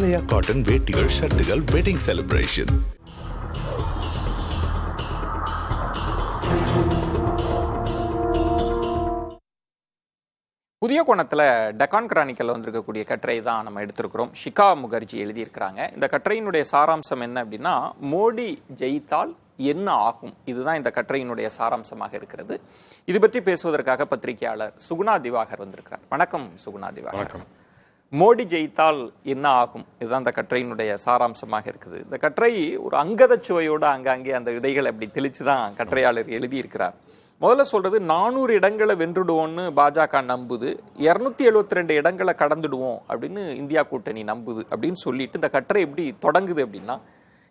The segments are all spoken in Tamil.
ஹிமாலயா காட்டன் வேட்டிகள், ஷர்ட்டுகள், வெட்டிங் செலிப்ரேஷன். புதிய கோணத்தில் டெக்கான் கிரானிக்கல் வந்திருக்கக்கூடிய கட்டுரை தான் நம்ம எடுத்திருக்கிறோம். ஷிகா முகர்ஜி எழுதியிருக்கிறாங்க. இந்த கட்டுரையினுடைய சாராம்சம் என்ன அப்படின்னா, மோடி ஜெயித்தால் என்ன ஆகும், இதுதான் இந்த கட்டுரையினுடைய சாராம்சமாக இருக்கிறது. இது பற்றி பேசுவதற்காக பத்திரிகையாளர் சுகுணா திவாகர் வந்திருக்கிறார். வணக்கம் சுகுணா திவாகர். வணக்கம். மோடி ஜெயித்தால் என்ன ஆகும், இதுதான் இந்த கட்டுரையினுடைய சாராம்சமாக இருக்குது. இந்த கட்டுரை ஒரு அங்கத சுவையோடு அங்கங்கே அந்த விதைகள் அப்படி தெளிச்சு தான் கட்டுரையாளர் எழுதியிருக்கிறார். முதல்ல சொல்றது 400 இடங்களை வென்றுடுவோம்னு பாஜக நம்புது, 272 இடங்களை கடந்துடுவோம் அப்படின்னு இந்தியா கூட்டணி நம்புது அப்படின்னு சொல்லிட்டு இந்த கட்டுரை எப்படி தொடங்குது அப்படின்னா,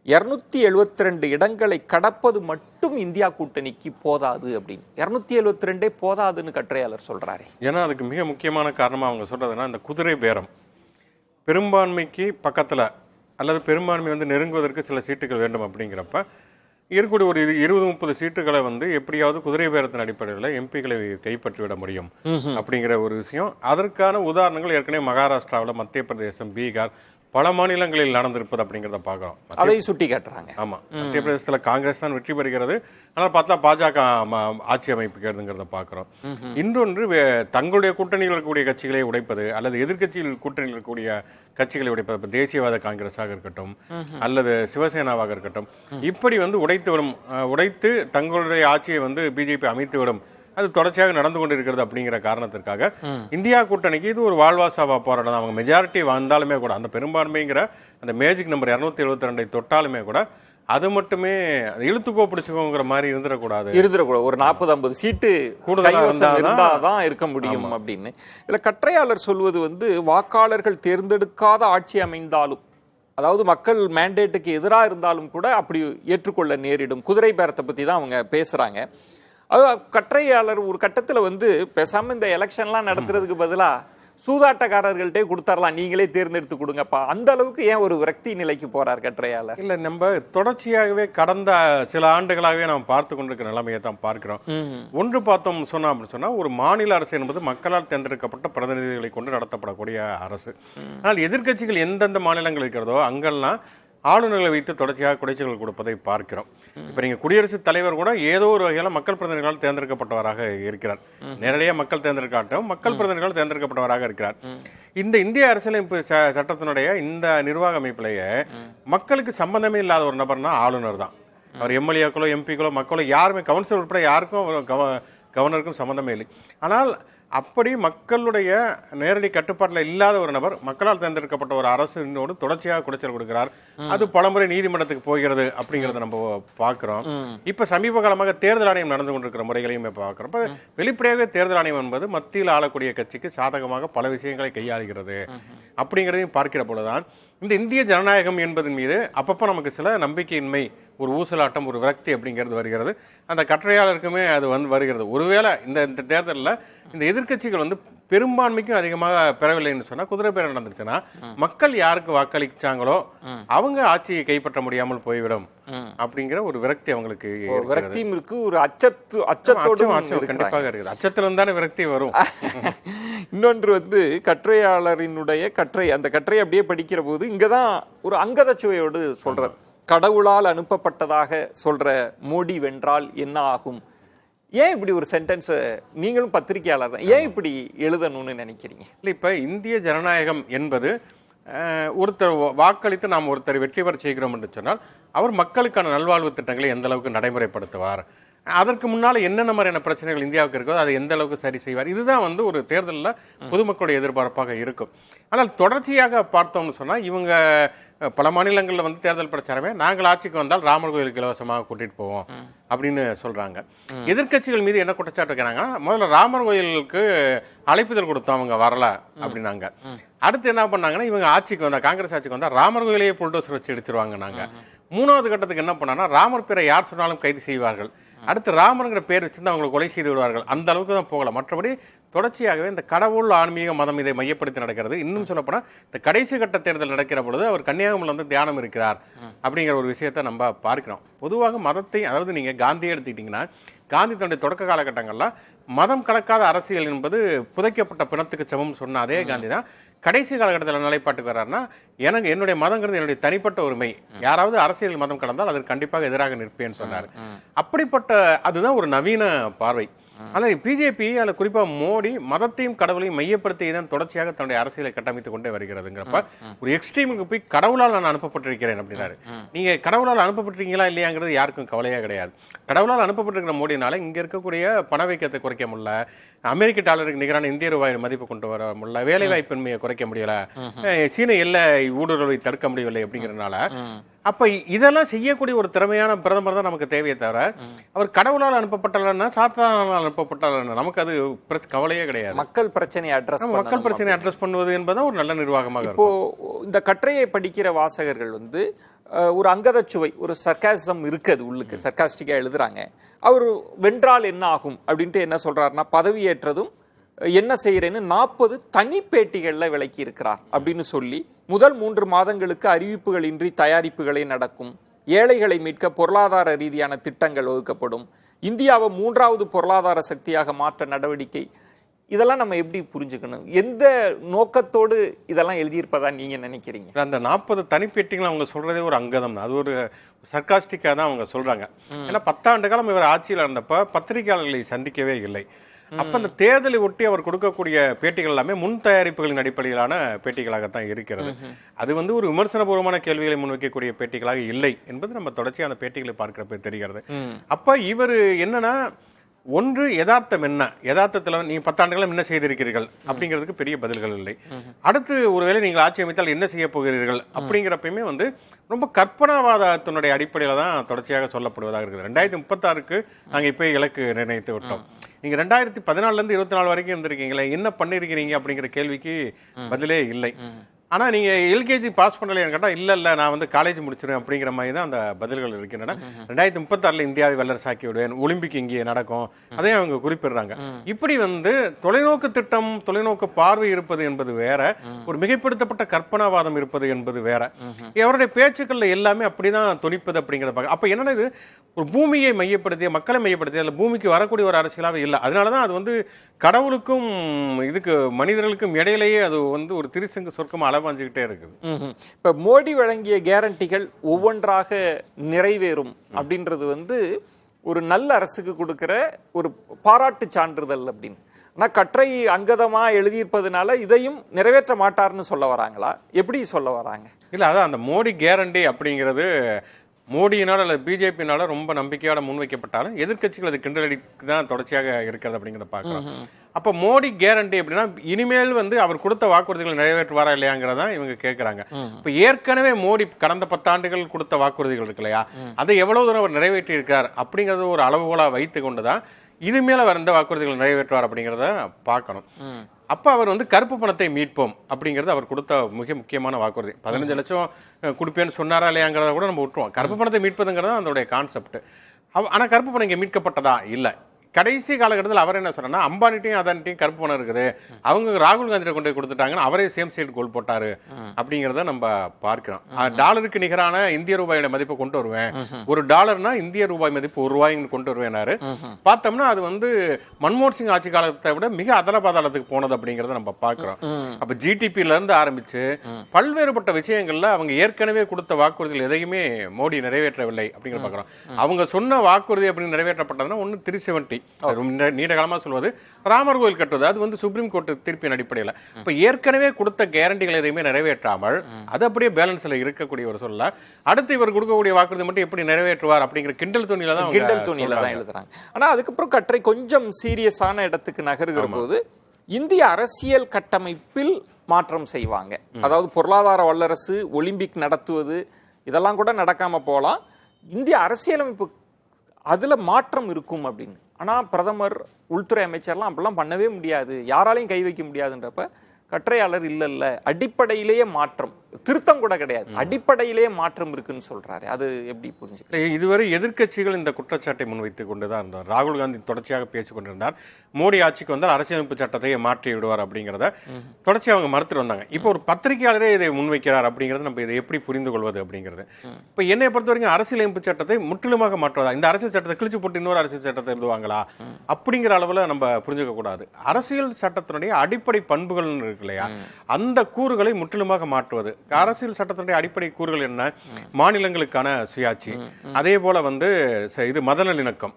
272 இடங்களை கடப்பது மட்டும் இந்தியா கூட்டணிக்கு போதாது அப்படின்னு. 272 போதாதுன்னு கட்டுரையாளர் சொல்றாரு. ஏன்னா அதுக்கு மிக முக்கியமான காரணமாக அவங்க சொல்றதுன்னா, இந்த குதிரை பேரம், பெரும்பான்மைக்கு பக்கத்தில் அல்லது பெரும்பான்மை வந்து நெருங்குவதற்கு சில சீட்டுகள் வேண்டும் அப்படிங்கிறப்ப இருக்கக்கூடிய ஒரு 20-30 சீட்டுகளை வந்து எப்படியாவது குதிரை பேரத்தின் அடிப்படையில் எம்பிக்களை கைப்பற்றிவிட முடியும் அப்படிங்கிற ஒரு விஷயம். அதற்கான உதாரணங்கள் ஏற்கனவே மகாராஷ்டிராவில், மத்திய பிரதேசம், பீகார், பல மாநிலங்களில் நடந்திருப்பது அப்படிங்கிறத பார்க்குறோம். அதை சுட்டி காட்டுறாங்க. ஆமாம், மத்திய பிரதேசத்தில் காங்கிரஸ் தான் வெற்றி பெறுகிறது, ஆனால் பார்த்தா பாஜக ஆட்சி அமைப்புங்கிறத பார்க்குறோம். இன்னொன்று, தங்களுடைய கூட்டணியில் இருக்கக்கூடிய கட்சிகளை உடைப்பது அல்லது எதிர்கட்சியில் கூட்டணியில் இருக்கக்கூடிய கட்சிகளை உடைப்பது, இப்போ தேசியவாத காங்கிரஸாக இருக்கட்டும் அல்லது சிவசேனாவாக இருக்கட்டும், இப்படி வந்து உடைத்து தங்களுடைய ஆட்சியை வந்து பிஜேபி அமைத்து விடும். அது தொடர்ச்சியாக நடந்து கொண்டிருக்கிறது. அப்படிங்கிற காரணத்திற்காக இந்தியா கூட்டணிக்கு இது ஒரு வாழ்வாசாவா போராட்டம். அவங்க மெஜாரிட்டி வந்தாலுமே கூட, அந்த பெரும்பான்மைங்கிற அந்த மேஜிக் நம்பர் 272 தொட்டாலுமே கூட அது மட்டுமே இழுத்துக்கோ பிடிச்சுக்கோங்கிற மாதிரி இருந்துடக்கூடாது. ஒரு 40-50 சீட்டு கூடுதலாக இருக்க முடியும் அப்படின்னு. இதுல கட்டுரையாளர் சொல்வது வந்து, வாக்காளர்கள் தேர்ந்தெடுக்காத ஆட்சி அமைந்தாலும், அதாவது மக்கள் மேண்டேட்டுக்கு எதிராக இருந்தாலும் கூட அப்படி ஏற்றுக்கொள்ள நேரிடும். குதிரை பேரத்தை பத்தி தான் அவங்க பேசுறாங்க. அது கட்டுரையாளர் ஒரு கட்டத்துல வந்து, பேசாம இந்த எலெக்ஷன்லாம் நடத்துறதுக்கு பதிலா சூதாட்டக்காரர்கள்ட்டே கொடுத்தாரலாம், நீங்களே தேர்ந்தெடுத்து கொடுங்கப்பா, அந்த அளவுக்கு ஏன் ஒரு விரக்தி நிலைக்கு போறார் கட்டுரையாளர்? இல்ல, நம்ம தொடர்ச்சியாகவே கடந்த சில ஆண்டுகளாகவே நாம் பார்த்து கொண்டிருக்கிற நிலைமையை தான் பார்க்கிறோம். ஒன்று பார்த்தோம் அப்படின்னு சொன்னா, ஒரு மாநில அரசு என்பது மக்களால் தேர்ந்தெடுக்கப்பட்ட பிரதிநிதிகளை கொண்டு நடத்தப்படக்கூடிய அரசு. ஆனால் எதிர்கட்சிகள் எந்தெந்த மாநிலங்கள் இருக்கிறதோ அங்கெல்லாம் ஆளுநர்களை வைத்து தொடர்ச்சியாக குடைச்சல்கள் கொடுப்பதை பார்க்கிறோம். இப்ப நீங்க குடியரசுத் தலைவர் கூட ஏதோ ஒரு வகையில மக்கள் பிரதிநிதிகளால் தேர்ந்தெடுக்கப்பட்டவராக இருக்கிறார். நேரடியாக மக்கள் தேர்ந்தெடுக்காட்டும் மக்கள் பிரதிநிதிகளால் தேர்ந்தெடுக்கப்பட்டவராக இருக்கிறார். இந்த இந்திய அரசியலமைப்பு சட்டத்தினுடைய இந்த நிர்வாக அமைப்பிலேயே மக்களுக்கு சம்பந்தமே இல்லாத ஒரு நபர்னா ஆளுநர் தான். அவர் எம்எல்ஏக்களோ எம்பிக்களோ மக்களோ யாருமே, கவுன்சிலர் உட்பட யாருக்கும் கவர்னருக்கும் சம்பந்தமே இல்லை. ஆனால் அப்படி மக்களுடைய நேரடி கட்டுப்பாட்டில் இல்லாத ஒரு நபர் மக்களால் தேர்ந்தெடுக்கப்பட்ட ஒரு அரசினோடு தொடர்ச்சியாக குடைச்சல் கொடுக்கிறார். அது பலமுறை நீதிமன்றத்துக்கு போகிறது அப்படிங்கிறத நம்ம பார்க்கிறோம். இப்ப சமீப காலமாக தேர்தல் ஆணையம் நடந்து கொண்டிருக்கிற முறைகளையும் பார்க்கிறோம். வெளிப்படையாக தேர்தல் ஆணையம் என்பது மத்தியில் ஆளக்கூடிய கட்சிக்கு சாதகமாக பல விஷயங்களை கையாளுகிறது அப்படிங்கிறதையும் பார்க்கிற போதுதான் இந்த இந்திய ஜனநாயகம் என்பதன் மீது அப்பப்போ நமக்கு சில நம்பிக்கையின்மை, ஒரு ஊசலாட்டம், ஒரு விரக்தி அப்படிங்கிறது வருகிறது. அந்த கட்டுரையாளருக்குமே அது வருகிறது. ஒருவேளை இந்த தேர்தலில் இந்த எதிர்கட்சிகள் வந்து பெரும்பான்மைக்கும் அதிகமாக பெறவில்லைன்னு சொன்னா, குதிரை பேரம் நடந்துருச்சுன்னா, மக்கள் யாருக்கு வாக்களிச்சாங்களோ அவங்க ஆட்சியை கைப்பற்ற முடியாமல் போய்விடும் அப்படிங்கிற ஒரு விரக்தி அவங்களுக்கு இருக்கு. ஒரு அச்சத்தோடு கண்டிப்பாக இருக்குது. அச்சத்திலிருந்து தானே விரக்தி வரும். இன்னொன்று வந்து, கட்டுரையாளரினுடைய அந்த கட்டுரை அப்படியே படிக்கிற போது இங்கதான் ஒரு அங்கத சுவையோடு சொல்றார். கடவுளால் அனுப்பப்பட்டதாக சொல்ற மோடி வென்றால் என்ன ஆகும், ஏன் இப்படி ஒரு சென்டென்ஸ் நீங்களும் பத்திரிகையாளர் தான், ஏன் இப்படி எழுதணும்னு நினைக்கிறீங்க? இல்லை, இப்ப இந்திய ஜனநாயகம் என்பது ஒருத்தர் வாக்களித்து நாம் ஒருத்தர் வெற்றி பெற செய்கிறோம் என்று சொன்னால், அவர் மக்களுக்கான நல்வாழ்வு திட்டங்களை எந்த அளவுக்கு நடைமுறைப்படுத்துவார், அதற்கு முன்னால என்னென்ன மாதிரியான பிரச்சனைகள் இந்தியாவுக்கு இருக்கோ அதை எந்த அளவுக்கு சரி செய்வார், இதுதான் வந்து ஒரு தேர்தலில் பொதுமக்களுடைய எதிர்பார்ப்பாக இருக்கும். ஆனால் தொடர்ச்சியாக பார்த்தோம்னு சொன்னா, இவங்க பல மாநிலங்களில் வந்து தேர்தல் பிரச்சாரமே, நாங்கள் ஆட்சிக்கு வந்தால் ராமர் கோயிலுக்கு இலவசமாக கூட்டிட்டு போவோம் அப்படின்னு சொல்றாங்க. எதிர்கட்சிகள் மீது என்ன குற்றச்சாட்டு இருக்கிறாங்கன்னா, முதல்ல ராமர் கோயிலுக்கு அழைப்புதல் கொடுத்தோம், அவங்க வரல அப்படின்னாங்க. அடுத்து என்ன பண்ணாங்கன்னா, இவங்க ஆட்சிக்கு வந்தா, காங்கிரஸ் ஆட்சிக்கு வந்தா ராமர் கோயிலையே புல்டோசர் வச்சு எடுத்துருவாங்க. நாங்க மூணாவது கட்டத்துக்கு என்ன பண்ணாங்கன்னா, ராமர் பேரை யார் சொன்னாலும் கைது செய்வார்கள், அடுத்து ராமருங்கிற பேர் வச்சிருந்து அவங்களை கொலை செய்து விடுவார்கள், அந்த அளவுக்கு தான் போகல. மற்றபடி தொடர்ச்சியாகவே இந்த கடவுள், ஆன்மீக, மதம் இதை மையப்படுத்தி நடக்கிறது. இன்னும் சொல்லப்போனால் இந்த கடைசி கட்ட தேர்தல் நடக்கிற பொழுது அவர் கன்னியாகுமரியில் வந்து தியானம் இருக்கிறார் அப்படிங்கிற ஒரு விஷயத்தை நம்ம பார்க்கிறோம். பொதுவாக மதத்தை, அதாவது நீங்கள் காந்தியை எடுத்துக்கிட்டிங்கன்னா, காந்தி தன்னுடைய தொடக்க காலகட்டங்களில் மதம் கலக்காத அரசியல் என்பது புதைக்கப்பட்ட பிணத்துக்கு சமம் சொன்ன அதே காந்தி தான் கடைசி காலகட்டத்தில் நிலைப்பாட்டுக்கு வர்றாருன்னா எனக்கு என்னுடைய மதங்கிறது என்னுடைய தனிப்பட்ட உரிமை, யாராவது அரசியல் மதம் கடந்தால் அதற்கு கண்டிப்பாக எதிராக நிற்பேன்னு சொன்னார். அப்படிப்பட்ட அதுதான் ஒரு நவீன பார்வை. ஆனால் பிஜேபி அதில் குறிப்பாக மோடி மதத்தையும் கடவுளையும் மையப்படுத்தி தான் தொடர்ச்சியாக தன்னுடைய அரசியலை கட்டமைத்துக் கொண்டே வருகிறதுங்கிறப்ப ஒரு எக்ஸ்ட்ரீமுக்கு போய் கடவுளால் நான் அனுப்பப்பட்டிருக்கிறேன் அப்படின்னாரு. நீங்க கடவுளால் அனுப்பப்பட்டிருக்கீங்களா இல்லையாங்கிறது யாருக்கும் கவலையே கிடையாது. கடவுளால் அனுப்பப்பட்டிருக்கிற மோடினால இங்க இருக்கக்கூடிய பணவீக்கத்தை குறைக்க முடியல, அமெரிக்க டாலருக்கு நிகரான இந்திய ரூபாய் மதிப்பு கொண்டு வர முடியல, வேலை வாய்ப்பின்மையை குறைக்க முடியல, சீன எல்லை ஊடுருவை தடுக்க முடியவில்லை அப்படிங்கிறதுனால அப்ப இதெல்லாம் செய்யக்கூடிய ஒரு திறமையான பிரதமர் தான் நமக்கு தேவையே தவிர அவர் கடவுளால் அனுப்பப்பட்டாலன்னா சாத்தானால் அனுப்பப்பட்டாலன்னா நமக்கு அது கவலையே கிடையாது. மக்கள் பிரச்சனையை அட்ரஸ் பண்ணுவது என்பதுதான் ஒரு நல்ல நிர்வாகமாக. இப்போ இந்த கட்டுரையை படிக்கிற வாசகர்கள் ஒரு அங்கதச்சுவை, ஒரு சர்க்காசம் இருக்குது உள்ளுக்கு, சர்க்காஸ்டிக்கா எழுதுறாங்க. அவர் வென்றால் என்ன ஆகும் அப்படின்ட்டு என்ன சொல்றாருன்னா, பதவியேற்றதும் என்ன செய்யறேன்னு 40 தனி பேட்டிகள்ல விளக்கி இருக்கிறார் அப்படின்னு சொல்லி, முதல் 3 மாதங்களுக்கு அறிவிப்புகள் இன்றி தயாரிப்புகளே நடக்கும், ஏழைகளை மீட்க பொருளாதார ரீதியான திட்டங்கள் வகுக்கப்படும், இந்தியாவை 3வது பொருளாதார சக்தியாக மாற்ற நடவடிக்கை. இதெல்லாம் நம்ம எப்படி புரிஞ்சுக்கணும்? எந்த நோக்கத்தோடு இதெல்லாம் எழுதியிருப்பதா நீங்க நினைக்கிறீங்க? அந்த 40 தனிப்பேட்டிகள் அவங்க சொல்றதே ஒரு அங்கதம், அது ஒரு சர்க்காஸ்டிக்கா தான் அவங்க சொல்றாங்க. ஏன்னா 10 ஆண்டு காலம் இவர் ஆட்சியில் இருந்தப்ப பத்திரிகையாளர்களை சந்திக்கவே இல்லை. அப்ப அந்த தேர்தலை ஒட்டி அவர் கொடுக்கக்கூடிய பேட்டிகள் எல்லாமே முன் தயாரிப்புகளின் அடிப்படையிலான பேட்டிகளாகத்தான் இருக்கிறது. அது ஒரு விமர்சனபூர்வமான கேள்விகளை முன்வைக்கக்கூடிய பேட்டிகளாக இல்லை என்பது நம்ம தொடர்ச்சியாக அந்த பேட்டிகளை பார்க்கிறப்ப தெரிகிறது. அப்ப இவர் என்னன்னா, ஒன்று யதார்த்தம் என்ன, யதார்த்தத்தில் நீங்க 10 ஆண்டுகளும் என்ன செய்திருக்கிறீர்கள் அப்படிங்கிறதுக்கு பெரிய பதில்கள் இல்லை. அடுத்து ஒருவேளை நீங்கள் ஆட்சி அமைத்தால் என்ன செய்ய போகிறீர்கள் அப்படிங்கிறப்பயுமே ரொம்ப கற்பனாவாதத்தினுடைய அடிப்படையில தான் தொடர்ச்சியாக சொல்லப்படுவதாக இருக்குது. 2036க்கு நாங்க இப்ப இலக்கு நிர்ணயித்து விட்டோம். நீங்க 2014ல இருந்து 24 வரைக்கும் இருந்திருக்கீங்களே, என்ன பண்ணிருக்கிறீங்க அப்படிங்கிற கேள்விக்கு பதிலே இல்லை. ஆனா நீங்க எல்கேஜி பாஸ் பண்ணலையான்னு கேட்டா இல்ல நான் காலேஜ் முடிச்சிருவேன் அப்படிங்கிற மாதிரி தான் அந்த பதில்கள் இருக்கின்றன. 2036ல இந்தியாவை வல்லரசாக்கி விடுவேன், ஒலிம்பிக் இங்கே நடக்கும், அதையும் அவங்க குறிப்பிடுறாங்க. இப்படி தொலைநோக்கு திட்டம், தொலைநோக்கு பார்வை இருப்பது என்பது வேற, ஒரு மிகைப்படுத்தப்பட்ட கற்பனாவாதம் இருப்பது என்பது வேற. அவருடைய பேச்சுக்கள்ல எல்லாமே அப்படிதான் துணிப்பது அப்படிங்கிறத. அப்ப என்னன்னா, இது ஒரு பூமியை மையப்படுத்திய, மக்களை மையப்படுத்திய, அல்ல பூமிக்கு வரக்கூடிய ஒரு அரசியலாவே இல்லை. அதனாலதான் அது கடவுளுக்கும் இதுக்கு மனிதர்களுக்கும் இடையிலேயே அது ஒரு திருசங்கு சொர்க்கம் அளவாஞ்சுக்கிட்டே இருக்குது. இப்ப மோடி வழங்கிய கேரண்டிகள் ஒவ்வொன்றாக நிறைவேறும் அப்படின்றது ஒரு நல்ல அரசுக்கு கொடுக்கிற ஒரு பாராட்டு சான்றிதழ் அப்படின்னு. ஆனா கட்டுரை அங்கதமா எழுதியிருப்பதுனால இதையும் நிறைவேற்ற மாட்டார்னு சொல்ல வராங்களா, எப்படி சொல்ல வராங்க? இல்ல, அதான் அந்த மோடி கேரண்டி அப்படிங்கிறது மோடியினால் அல்லது பிஜேபியினால ரொம்ப நம்பிக்கையோட முன்வைக்கப்பட்டாலும் எதிர்கட்சிகள் அது கிண்டலடிக்கு தான் தொடர்ச்சியாக இருக்கிறது அப்படிங்கிறத பார்க்கலாம். அப்ப மோடி கேரண்டி அப்படின்னா இனிமேல் அவர் கொடுத்த வாக்குறுதிகளை நிறைவேற்றுவாரா இல்லையாங்கிறதா இவங்க கேட்கறாங்க. இப்ப ஏற்கனவே மோடி கடந்த 10 ஆண்டுகள் கொடுத்த வாக்குறுதிகள் இருக்கு இல்லையா, அதை எவ்வளவு தூரம் அவர் நிறைவேற்றி இருக்கார் அப்படிங்கறது ஒரு அளவுகோலா வைத்து கொண்டுதான் இனிமேல வந்த வாக்குறுதிகள் நிறைவேற்றுவார் அப்படிங்கிறத பார்க்கணும். அப்ப அவர் கருப்பு பணத்தை மீட்போம் அப்படிங்கிறது அவர் கொடுத்த மிக முக்கியமான வாக்குறுதி. 15 லட்சம் கொடுப்பேன்னு சொன்னாரா இல்லையாங்கிறத கூட நம்ம விட்டுருவோம். கருப்பு பணத்தை மீட்பதுங்கிறதா அதோடைய கான்செப்ட். ஆனா கருப்பு பணம் இங்க மீட்கப்பட்டதா இல்ல. கடைசி காலகட்டத்தில் அவர் என்ன சொன்னா, அம்பானிட்டையும் அதானிட்டையும் கருப்பு பணம் இருக்குது, அவங்க ராகுல் காந்தியை கொண்டு போய் கொடுத்துட்டாங்கன்னு அவரே சேம் சைடு கோல் போட்டாரு அப்படிங்கிறத நம்ம பார்க்கிறோம். டாலருக்கு நிகரான இந்திய ரூபாயோட மதிப்பை கொண்டு வருவேன், $1 இந்திய ரூபாய் மதிப்பு ₹1 கொண்டு வருவேனாரு. பார்த்தோம்னா அது மன்மோகன் சிங் ஆட்சி காலத்தை விட மிக அதல பாதாளத்துக்கு போனது அப்படிங்கறத நம்ம பார்க்கிறோம். அப்ப ஜிடிபில இருந்து ஆரம்பிச்சு பல்வேறுபட்ட விஷயங்கள்ல அவங்க ஏற்கனவே கொடுத்த வாக்குறுதிகள் எதையுமே மோடி நிறைவேற்றவில்லை அப்படிங்கிற பார்க்கிறோம். அவங்க சொன்ன வாக்குறுதி அப்படின்னு நிறைவேற்றப்பட்டதுன்னா 370 நீண்ட காலமா சொல்வது ராமர் கோயில் கட்டுவது, அது சுப்ரீம் கோர்ட் தீர்ப்பின் அடிப்படையில். இப்ப ஏற்கனவே கொடுத்த கேரண்டிகள் எதையுமே நிறைவேற்றாமல் அது அப்படியே பேலன்ஸ்ல இருக்கக்கூடிய ஒரு சொல்ல, அடுத்து இவர் கொடுக்கக்கூடிய வாக்குறுதி மட்டும் எப்படி நிறைவேற்றுவார் அப்படிங்கிற கிண்டல் துணியில தான் எழுதுறாங்க. ஆனா அதுக்கப்புறம் கட்டுரை கொஞ்சம் சீரியஸான இடத்துக்கு நகருகிற போது இந்திய அரசியல் கட்டமைப்பில் மாற்றம் செய்வாங்க. அதாவது பொருளாதார வல்லரசு, ஒலிம்பிக் நடத்துவது இதெல்லாம் கூட நடக்காம போலாம், இந்திய அரசியலமைப்பு அதுல மாற்றம் இருக்கும் அப்படின்னு. ஆனா பிரதமர், உள்துறை அமைச்சர்லாம் அப்படிலாம் பண்ணவே முடியாது, யாராலையும் கை வைக்க முடியாதுன்றப்ப கட்டுரையாளர் இல்ல அடிப்படையிலேயே மாற்றம், திருத்தம் கூட கிடையாது, அடிப்படையிலே மாற்றம் இருக்குன்னு சொல்றாரு. அது எப்படி புரிஞ்சுக்கலாம்? இதுவரை எதிர்க்கட்சிகள் இந்த குற்றச்சாட்டை முன்வைத்துக் கொண்டுதான் இருந்தார். ராகுல் காந்தி தொடர்ச்சியாக பேசிக் கொண்டிருந்தார். மோடி ஆட்சிக்கு வந்தால் அரசியலமைப்பு சட்டத்தை மாற்றி விடுவார் அப்படிங்கிறத தொடர்ச்சியாக அவங்க மறுத்துட்டு வந்தாங்க. இப்போ ஒரு பத்திரிகையாளரே இதை முன்வைக்கிறார் அப்படிங்கிறது நம்ம இதை எப்படி புரிந்து கொள்வது அப்படிங்கிறது. இப்போ என்னை பொறுத்த வரைக்கும் அரசியலமைப்பு சட்டத்தை முற்றிலுமாக மாற்றுவதா, இந்த அரசியல் சட்டத்தை கிழிச்சு போட்டு இன்னொரு அரசியல் சட்டத்தை எழுதுவாங்களா அப்படிங்கிற அளவில் நம்ம புரிஞ்சுக்க கூடாது. அரசியல் சட்டத்தினுடைய அடிப்படை பண்புகள் இருக்கு இல்லையா, அந்த கூறுகளை முற்றிலுமாக மாற்றுவது. அரசியல் சட்டத்தினுடைய அடிப்படை கூறுகள் என்ன? மாநிலங்களுக்கான சுயாட்சி, அதே போல இது மத நல்லிணக்கம்,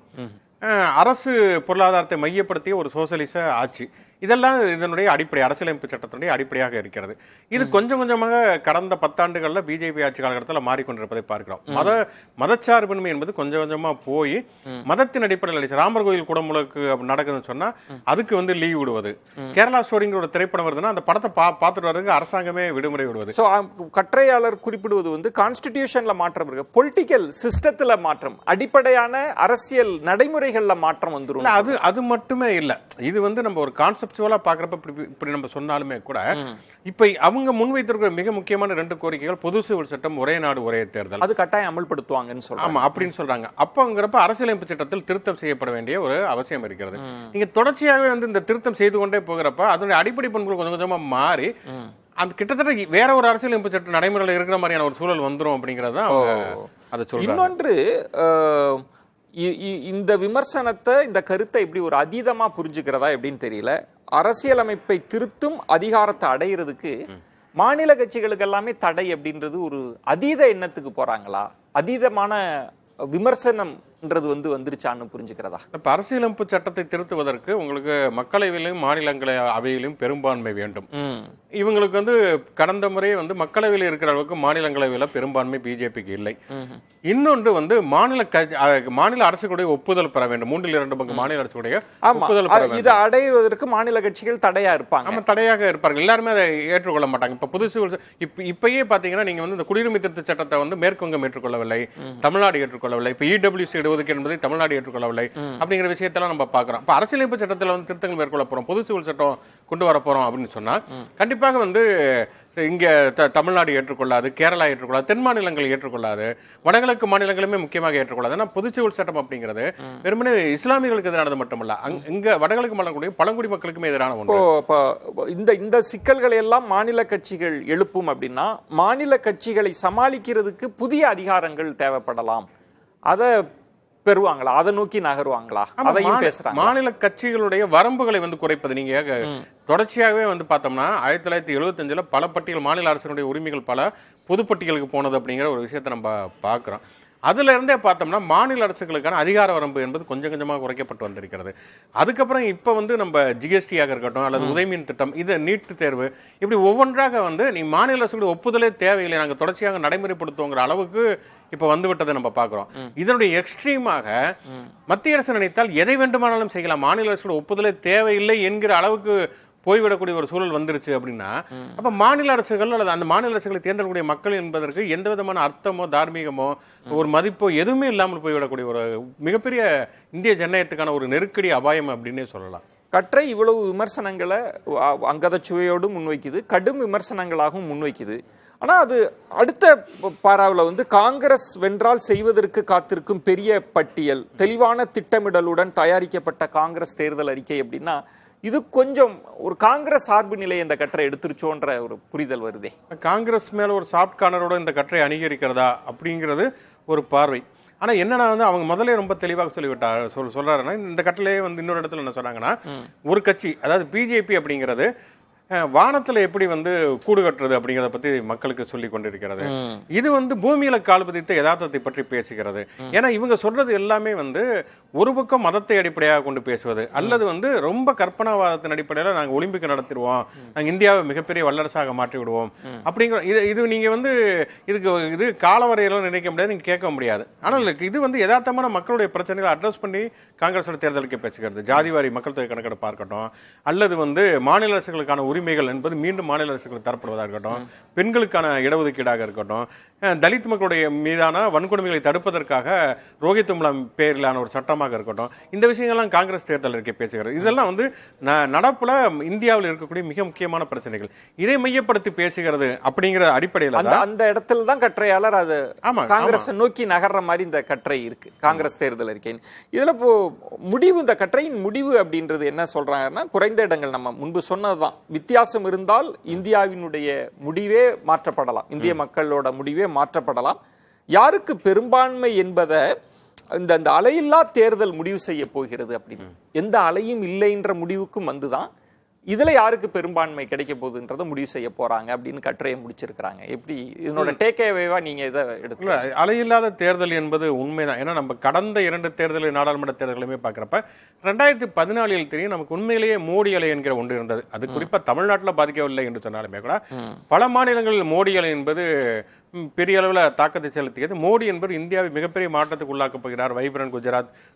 அரசு பொருளாதாரத்தை மையப்படுத்திய ஒரு சோசியலிச ஆட்சி, இதெல்லாம் இதனுடைய அடிப்படை அரசியலமைப்பு சட்டத்தினுடைய அடிப்படையாக இருக்கிறது. இது கொஞ்சம் கொஞ்சமாக கடந்த 10 ஆண்டுகள்ல பிஜேபி ஆட்சி காலகட்டத்தில் மாறிக்கொண்டிருப்பதை பார்க்கிறோம். மதச்சார்பின்மை என்பது கொஞ்சம் கொஞ்சமா போய் மதத்தின் அடிப்படையில் ராமர் கோயில் குடமுழுக்கு நடக்குதுன்னு சொன்னா அதுக்கு லீவ் விடுவது. கேரளா ஸ்டோரிங்கிற ஒரு திரைப்படம் வருதுன்னா அந்த படத்தை பார்த்துட்டு வர்றதுக்கு அரசாங்கமே விடுமுறை விடுவது. கற்றையாளர் குறிப்பிடுவது கான்ஸ்டிடியூஷன்ல மாற்றம் இருக்கு, பொலிட்டிக்கல் சிஸ்டத்துல மாற்றம், அடிப்படையான அரசியல் நடைமுறைகள்ல மாற்றம் வந்துரும். அது மட்டுமே இல்ல, இது நம்ம ஒரு கான்செப்சுவலா பாக்குறப்ப இப்படி நம்ம சொன்னாலுமே கூட இப்ப அவங்க முன்வைத்திருக்கிற மிக முக்கியமான 2 கோரிக்கைகள் பொது சிவில் சட்டம், ஒரே நாடு ஒரே தேர்தல், அது கட்டாயம் அமல்படுத்துவாங்கன்னு சொல்றாங்க. ஆமா அப்படின்னு சொல்றாங்க. அப்பங்கிறப்ப அரசியலமைப்பு சட்டத்தில் திருத்தம் செய்யப்பட வேண்டிய ஒரு அவசியம் இருக்கிறது. நீங்க தொடர்ச்சியாகவே இந்த திருத்தம் செய்து கொண்டே போகிறப்ப அதனுடைய அடிப்படை பண்புகள் கொஞ்சம் கொஞ்சமா மாறி அந்த கிட்டத்தட்ட வேற ஒரு அரசியலமைப்பு சட்ட நடைமுறையில் இருக்கிற மாதிரியான ஒரு சூழல் வந்துரும் அப்படிங்கறத அதை சொல்றாங்க. இன்னொன்று, இந்த விமர்சனத்தை, இந்த கருத்தை இப்படி ஒரு அதீதமா புரிஞ்சுக்கிறதா எப்படின்னு தெரியல. அரசியலமைப்பை திருத்தும் அதிகாரத்தை அடையிறதுக்கு மாநில கட்சிகளுக்கு எல்லாமே தடை அப்படின்றது ஒரு அதீத எண்ணத்துக்கு போறாங்களா? அதீதமான விமர்சனம்ன்றது வந்துருச்சான்னு புரிஞ்சுக்கிறதா? இப்ப அரசியலமைப்பு சட்டத்தை திருத்துவதற்கு உங்களுக்கு மக்களவையிலும் மாநிலங்கள அவையிலும் பெரும்பான்மை வேண்டும். இவங்களுக்கு கடந்த முறை மக்களவையில் இருக்கிற அளவுக்கு மாநிலங்களவையில பெரும்பான்மை பிஜேபிக்கு இல்லை. இன்னொன்று மாநில அரசுகளுடைய ஒப்புதல் பெற வேண்டும். 3/2 பங்கு மாநில அரசுடைய ஒப்புதல் பெற வேண்டும். இதை அடைவதற்கு மாநில கட்சிகள் தடையா இருப்பாங்க. ஆமா, தடையாக இருப்பார்கள். எல்லாருமே அதை ஏற்றுக்கொள்ள மாட்டாங்க. இப்ப புதுசு இப்பயே பாத்தீங்கன்னா நீங்க இந்த குடியுரிமை திருத்த சட்டத்தை மேற்குவங்கம் ஏற்றுக்கொள்ளவில்லை, தமிழ்நாடு ஏற்றுக்கொள்ளவில்லை. இப்ப இடபிள்யூசி இடஒதுக்கீடு என்பதை தமிழ்நாடு ஏற்றுக்கொள்ளவில்லை அப்படிங்கிற விஷயத்தெல்லாம் நம்ம பாக்குறோம். இப்ப அரசியலமைப்பு சட்டத்தில் திருத்தங்கள் மேற்கொள்ள போறோம், பொது சிவில் சட்டம் கொண்டு வர போறோம் அப்படின்னு சொன்னா கண்டிப்பாக இங்க தமிழ்நாடு ஏற்றுக்கொள்ளாது, கேரளா ஏற்றுக்கொள்ளாது, தென் மாநிலங்கள் ஏற்றுக்கொள்ளாது, வடகிழக்கு மாநிலங்களுமே முக்கியமாக ஏற்றுக்கொள்ளாது. ஏன்னா பொது சிவில் சட்டம் அப்படிங்கிறது வெறுமனே இஸ்லாமியர்களுக்கு எதிரானது மட்டுமல்ல, இங்க வடகிழக்கு மாநிலங்களுடைய பழங்குடி மக்களுக்குமே எதிரான ஒன்று. இந்த சிக்கல்களை எல்லாம் மாநில கட்சிகள் எழுப்பும் அப்படின்னா மாநில கட்சிகளை சமாளிக்கிறதுக்கு புதிய அதிகாரங்கள் தேவைப்படலாம். அதை பெறுவாங்களா? அதை நோக்கி நகருவாங்களா? அதையும் பேசுறாங்க. மாநில கட்சிகளுடைய வரம்புகளை குறைப்பது. நீங்க தொடர்ச்சியாகவே பார்த்தோம்னா 1975 பல பட்டியல் மாநில அரசினுடைய உரிமைகள் பல பொதுப்பட்டியலுக்கு போனது அப்படிங்கிற ஒரு விஷயத்தை நம்ம பார்க்கிறோம். அதுல இருந்தே பார்த்தோம்னா மாநில அரசுகளுக்கான அதிகார வரம்பு என்பது கொஞ்சம் கொஞ்சமாக குறைக்கப்பட்டு வந்திருக்கிறது. அதுக்கப்புறம் இப்ப நம்ம ஜிஎஸ்டியாக இருக்கட்டும் அல்லது உதயமின் திட்டம், இது நீட் தேர்வு, இப்படி ஒவ்வொன்றாக நீ மாநில அரசுடைய ஒப்புதலே தேவையில்லை, நாங்கள் தொடர்ச்சியாக நடைமுறைப்படுத்துவோங்கிற அளவுக்கு இப்ப வந்துவிட்டதை நம்ம பார்க்கிறோம். இதனுடைய எக்ஸ்ட்ரீமாக மத்திய அரசு நினைத்தால் எதை வேண்டுமானாலும் செய்யலாம், மாநில அரசு ஒப்புதலே தேவையில்லை என்கிற அளவுக்கு போய்விடக்கூடிய ஒரு சூழல் வந்துருச்சு அப்படின்னா அப்ப மாநில அரசுகள் அல்லது அந்த மாநில அரசுகளை தேர்ந்தெடுக்கக்கூடிய மக்கள் என்பதற்கு எந்த விதமான அர்த்தமோ தார்மீகமோ ஒரு மதிப்போ எதுவுமே இல்லாமல் போய்விடக்கூடிய ஒரு மிகப்பெரிய இந்திய ஜனநாயகத்துக்கான ஒரு நெருக்கடி அபாயம் அப்படின்னே சொல்லலாம். கற்றை இவ்வளவு விமர்சனங்களை அங்கதச்சுவையோடு முன்வைக்குது, கடும் விமர்சனங்களாகவும் முன்வைக்குது. ஆனா அது அடுத்த பாராவில் காங்கிரஸ் வென்றால் செய்வதற்கு காத்திருக்கும் பெரிய பட்டியல், தெளிவான திட்டமிடலுடன் தயாரிக்கப்பட்ட காங்கிரஸ் தேர்தல் அறிக்கை அப்படின்னா இது கொஞ்சம் ஒரு காங்கிரஸ் சார்பு நிலையை இந்த கற்றை எடுத்துருச்சோன்ற ஒரு புரிதல் வருதே. காங்கிரஸ் மேல ஒரு சாஃப்ட் கார்னரோட இந்த கற்றை அணிகரிக்கிறதா அப்படிங்கிறது ஒரு பார்வை. ஆனா என்னன்னா அவங்க முதல்ல ரொம்ப தெளிவாக சொல்றாருன்னா இந்த கட்டளையே இன்னொரு இடத்துல என்ன சொன்னாங்கன்னா, ஒரு கட்சி அதாவது பிஜேபி அப்படிங்கிறது வானத்துல எப்படி கூடு கட்டுறது அப்படிங்கறத பத்தி மக்களுக்கு சொல்லி கொண்டிருக்கிறது. இது பூமியில கால் பதித்த யதார்த்தத்தை பற்றி பேசுகிறது. ஏன்னா இவங்க சொல்றது எல்லாமே ஒரு பக்கம் மதத்தை அடிப்படையாக கொண்டு பேசுவது அல்லது ரொம்ப கற்பனாவாதத்தின் அடிப்படையில நாங்க ஒலிம்பிக் நடத்திடுவோம், நாங்க இந்தியாவை மிகப்பெரிய வல்லரசாக மாற்றி விடுவோம் அப்படிங்கிற இது நீங்க இது காலவரையெல்லாம் நினைக்க முடியாது, நீங்க கேட்க முடியாது. ஆனால் இது யதார்த்தமான மக்களுடைய பிரச்சனைகளை அட்ரஸ் பண்ணி காங்கிரஸோட தேர்தலுக்கு பேசுகிறது. ஜாதிவாரி மக்கள் தொகை கணக்கெடுப்பா இருக்கட்டும் அல்லது மாநில அரசுகளுக்கான உரிமைகள் என்பது மீண்டும் மாநில அரசுகளுக்கு தரப்படுவதாக இருக்கட்டும், பெண்களுக்கான இடஒதுக்கீடாக இருக்கட்டும், தலித் மக்களுடைய மீதான வன்கொடுமைகளை தடுப்பதற்காக ரோஹித் முலாம் பேரிலான ஒரு சட்டமாக இருக்கட்டும், இந்த விஷயங்கள்லாம் காங்கிரஸ் தேர்தல் அறிக்கை பேசுகிறது. இதெல்லாம் வந்து நடப்புல இந்தியாவில் இருக்கக்கூடிய மிக முக்கியமான பிரச்சனைகள், இதை மையப்படுத்தி பேசுகிறது அப்படிங்கிற அடிப்படையில் அந்த இடத்துல தான் கட்டுரையாளர் அது காங்கிரஸ் நோக்கி நகர்ற மாதிரி இந்த கட்டுரை இருக்கு, காங்கிரஸ் தேர்தல் அறிக்கை. இதுல இப்போ முடிவு, இந்த கட்டுரையின் முடிவு அப்படின்றது என்ன சொல்றாங்கன்னா, குறைந்த இடங்கள் நம்ம முன்பு சொன்னதுதான், வித்தியாசம் இருந்தால் இந்தியாவினுடைய முடிவே மாற்றப்படலாம், இந்திய மக்களோட முடிவே மாற்றப்படலாம். யாருக்கு பெரும்பான்மை என்பதை இந்த அலையில்லா தேர்தல் முடிவு செய்ய போகிறது அப்படின்னு, எந்த அலையும் இல்லைன்ற முடிவுக்கும் வந்துதான் இதுல யாருக்கு பெரும்பான்மை கிடைக்க போகுதுன்றதை முடிவு செய்ய போறாங்க அப்படின்னு கட்டுரையை முடிச்சிருக்கிறாங்க. எப்படி இதனோட டேக்அவேவா நீங்க இதை எடுக்கல? அலையில்லாத தேர்தல் என்பது உண்மைதான். ஏன்னா நம்ம கடந்த 2 தேர்தல், நாடாளுமன்ற தேர்தலுமே பார்க்குறப்ப 2014 தெரியும் நமக்கு உண்மையிலேயே மோடி அலை என்கிற ஒன்று இருந்தது. அது குறிப்பா தமிழ்நாட்டில் பாதிக்கவில்லை என்று சொன்னாலுமே கூட பல மாநிலங்களில் மோடி அலை என்பது பெரிய அளவில் தாக்கத்தை செலுத்தியது. மோடி என்பது இந்தியாவை மிகப்பெரிய மாற்றத்துக்கு உள்ளாக்கப் போகிறார், வைப்ரண்ட்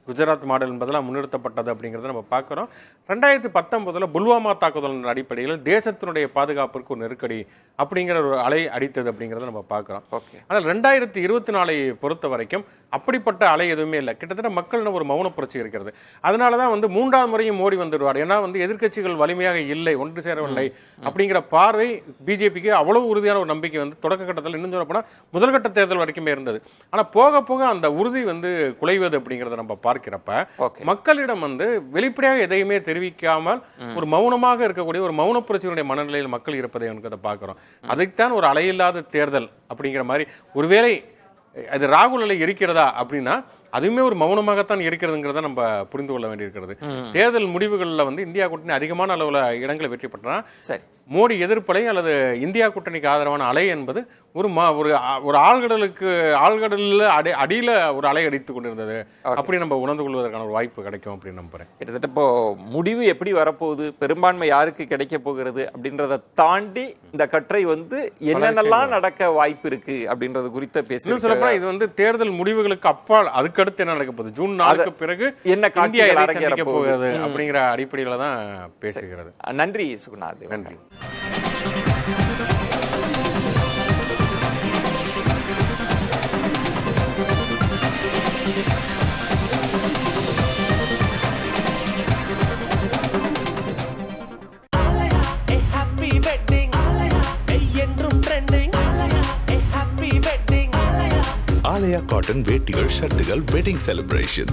குஜராத் மாடல் என்பதெல்லாம் முன்னிறுத்தப்பட்டது அப்படிங்கிறத நம்ம பார்க்குறோம். 2019 புல்வாமா தாக்குதலின் அடிப்படையில் தேசத்தினுடைய பாதுகாப்பிற்கு ஒரு நெருக்கடி அப்படிங்கிற ஒரு அலை அடித்தது அப்படிங்கிறத நம்ம பார்க்குறோம். ஆனால் 2024 பொறுத்த வரைக்கும் அப்படிப்பட்ட அலை எதுவுமே இல்லை. கிட்டத்தட்ட மக்கள் ஒரு மௌன புரட்சி இருக்கிறது. அதனால தான் வந்து 3ஆவது முறையும் மோடி வந்துடுவார். ஏன்னா வந்து எதிர்க்கட்சிகள் வலிமையாக இல்லை, ஒன்று சேரவில்லை அப்படிங்கிற பார்வை பிஜேபிக்கு அவ்வளவு உறுதியான ஒரு நம்பிக்கை வந்து தொடக்க கட்டத்தில், இன்னும் சொல்ல போனால் முதல்கட்ட தேர்தல் வரைக்குமே இருந்தது. ஆனால் போக போக அந்த உறுதி வந்து குலைவது அப்படிங்கிறத நம்ம பார்க்கிறப்ப மக்களிடம் வந்து வெளிப்படையாக எதையுமே தெரிவிக்காமல் ஒரு மௌனமாக இருக்கக்கூடிய ஒரு மௌன புரட்சியினுடைய மனநிலையில் மக்கள் இருப்பதை எனக்கு பார்க்கிறோம். அதைத்தான் ஒரு அலையில்லாத தேர்தல் அப்படிங்கிற மாதிரி, ஒருவேளை அது ராகுல் அலை இருக்கிறதா அப்படின்னா அதுவுமே ஒரு மௌனமாகத்தான் இருக்கிறதுங்கிறத நம்ம புரிந்து கொள்ள வேண்டியிருக்கிறது. தேர்தல் முடிவுகளில் வந்து இந்தியா கூட்டணி அதிகமான அளவில் இடங்களை வெற்றி பெற்றா மோடி எதிர்ப்பலை அல்லது இந்தியா கூட்டணிக்கு ஆதரவான அலை என்பது ஒரு ஆழ்கடலில் அடியில ஒரு அலை அடித்துக் கொண்டிருந்தது. அப்படி நம்ம உணர்ந்து கொள்வதற்கான ஒரு வாய்ப்பு கிடைக்கும் அப்படின்னு நம்புறேன். கிட்டத்தட்ட இப்போ முடிவு எப்படி வரப்போகுது, பெரும்பான்மை யாருக்கு கிடைக்க போகிறது அப்படின்றத தாண்டி இந்த கட்டுரை வந்து என்னென்னலாம் நடக்க வாய்ப்பு இருக்கு அப்படின்றது குறித்த பேசி சொல்லப்போனா இது வந்து தேர்தல் முடிவுகளுக்கு அப்பால் அதுக்கடுத்து என்ன நடக்க போகுது, ஜூன் 4க்கு பிறகு என்ன காட்சியாக போகிறது அப்படிங்கிற அடிப்படையில தான் பேசுகிறது. நன்றி சுகுணாத். நன்றி. ஆலயா காட்டன் வேட்டிகள் ஷர்ட்டுகள் வெட்டிங் செலிப்ரேஷன்.